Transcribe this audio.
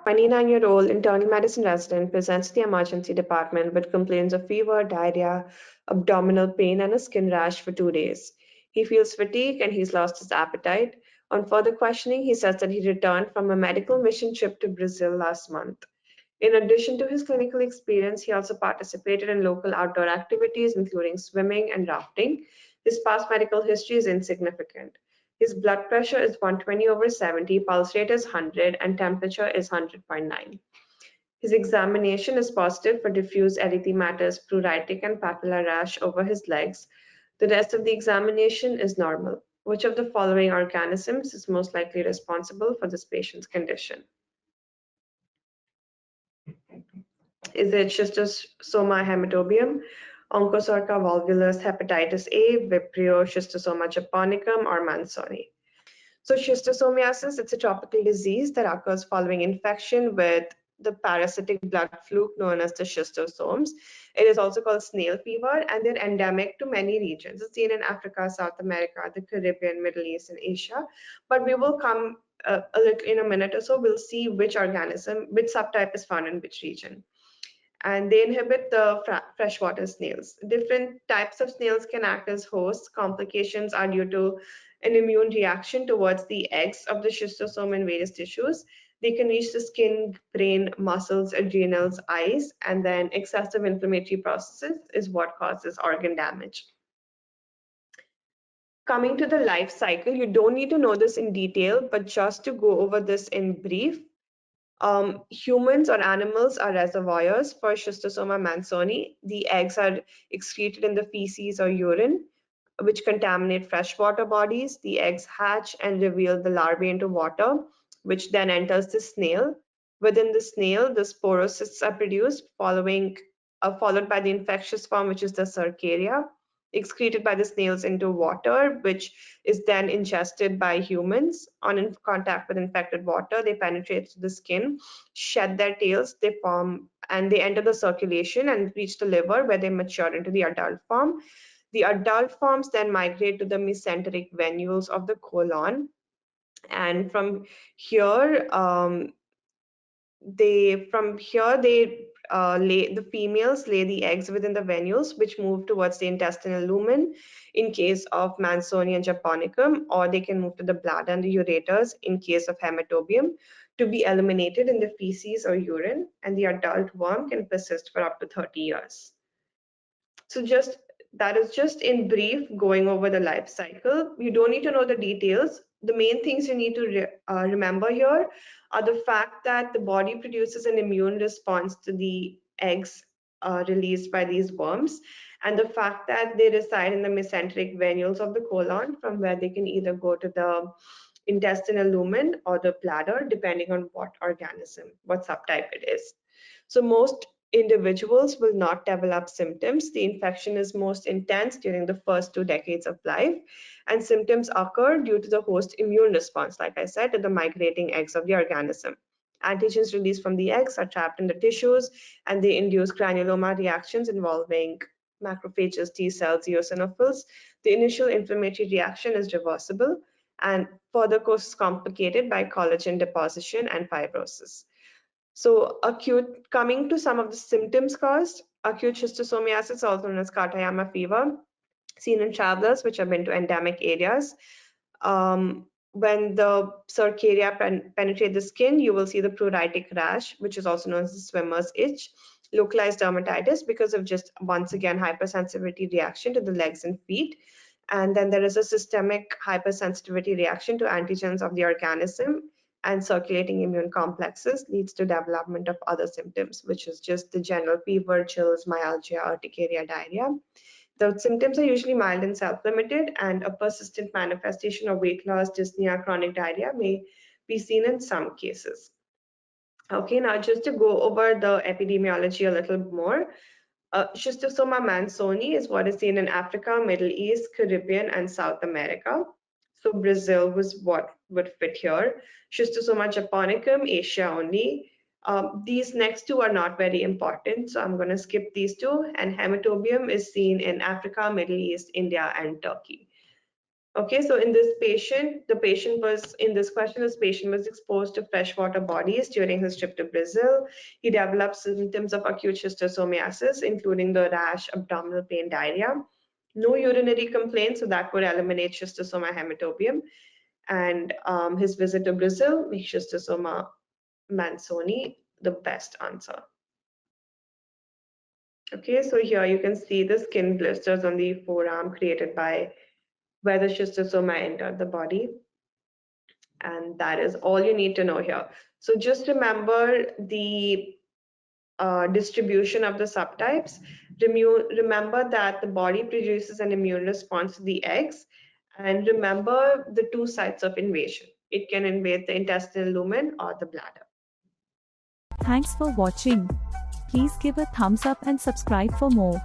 29-year-old internal medicine resident presents to the emergency department with complaints of fever, diarrhea, abdominal pain, and a skin rash for 2 days. He feels fatigue and he's lost his appetite. On further questioning, he says that he returned from a medical mission trip to Brazil last month. In addition to his clinical experience, he also participated in local outdoor activities, including swimming and rafting. His past medical history is insignificant. His blood pressure is 120/70, pulse rate is 100, and temperature is 100.9. His examination is positive for diffuse erythematous pruritic and papular rash over his legs. The rest of the examination is normal. Which of the following organisms is most likely responsible for this patient's condition? Is it Schistosoma hematobium, Onchocerca volvulus, hepatitis A, Vibrio, Schistosoma japonicum, or Manzoni? So schistosomiasis, it's a tropical disease that occurs following infection with the parasitic blood fluke known as the schistosomes. It is also called snail fever, and they're endemic to many regions. It's seen in Africa, South America, the Caribbean, Middle East, and Asia. But we will come a little in a minute or so. We'll see which organism, which subtype is found in which region. And they inhibit the freshwater snails. Different types of snails can act as hosts. Complications are due to an immune reaction towards the eggs of the schistosome in various tissues. They can reach the skin, brain, muscles, adrenals, eyes, and then excessive inflammatory processes is what causes organ damage. Coming to the life cycle, you don't need to know this in detail, but just to go over this in brief, humans or animals are reservoirs for Schistosoma manzoni. The eggs are excreted in the feces or urine, which contaminate freshwater bodies. The eggs hatch and reveal the larvae into water, which then enters the snail. Within the snail, the sporocysts are produced, followed by the infectious form, which is the cercaria, excreted by the snails into water, which is then ingested by humans. On contact with infected water, they penetrate the skin, shed their tails, they form and they enter the circulation and reach the liver, where they mature into the adult form. The adult forms then migrate to the mesenteric venules of the colon, and from here, the females lay the eggs within the venules, which move towards the intestinal lumen in case of Manzoni japonicum, or they can move to the bladder and the ureters in case of hematobium to be eliminated in the feces or urine, and the adult worm can persist for up to 30 years. So that is just in brief going over the life cycle. You don't need to know the details. The main things you need to remember here are the fact that the body produces an immune response to the eggs released by these worms, and the fact that they reside in the mesenteric venules of the colon, from where they can either go to the intestinal lumen or the bladder, depending on what organism, what subtype it is. So most individuals will not develop symptoms. The infection is most intense during the first 2 decades of life, and symptoms occur due to the host immune response, like I said, to the migrating eggs of the organism. Antigens released from the eggs are trapped in the tissues, and they induce granuloma reactions involving macrophages, T cells, eosinophils. The initial inflammatory reaction is reversible, and further course is complicated by collagen deposition and fibrosis. So coming to some of the symptoms caused, acute schistosomiasis, also known as Katayama fever, seen in travelers which have been to endemic areas. When the cercaria penetrate the skin, you will see the pruritic rash, which is also known as the swimmer's itch, localized dermatitis because of just, once again, hypersensitivity reaction to the legs and feet. And then there is a systemic hypersensitivity reaction to antigens of the organism, and circulating immune complexes leads to development of other symptoms, which is just the general fever, chills, myalgia, urticaria, diarrhea. The symptoms are usually mild and self-limited, and a persistent manifestation of weight loss, dyspnea, chronic diarrhea may be seen in some cases. Okay, now just to go over the epidemiology a little more. Schistosoma manzoni is what is seen in Africa, Middle East, Caribbean, and South America. So Brazil was what would fit here. Schistosoma japonicum, Asia only. These next two are not very important, so I'm going to skip these two. And hematobium is seen in Africa, Middle East, India, and Turkey. Okay, so in this patient, the patient was in this question, this patient was exposed to freshwater bodies during his trip to Brazil. He developed symptoms of acute schistosomiasis, including the rash, abdominal pain, diarrhea. No urinary complaints, so that would eliminate schistosoma hematobium. And his visit to Brazil makes schistosoma mansoni the best answer. Okay, so here you can see the skin blisters on the forearm created by where the schistosoma entered the body. And that is all you need to know here. So just remember the distribution of the subtypes. Remember that the body produces an immune response to the eggs. And remember the two sites of invasion. It can invade the intestinal lumen or the bladder. Thanks for watching. Please give a thumbs up and subscribe for more.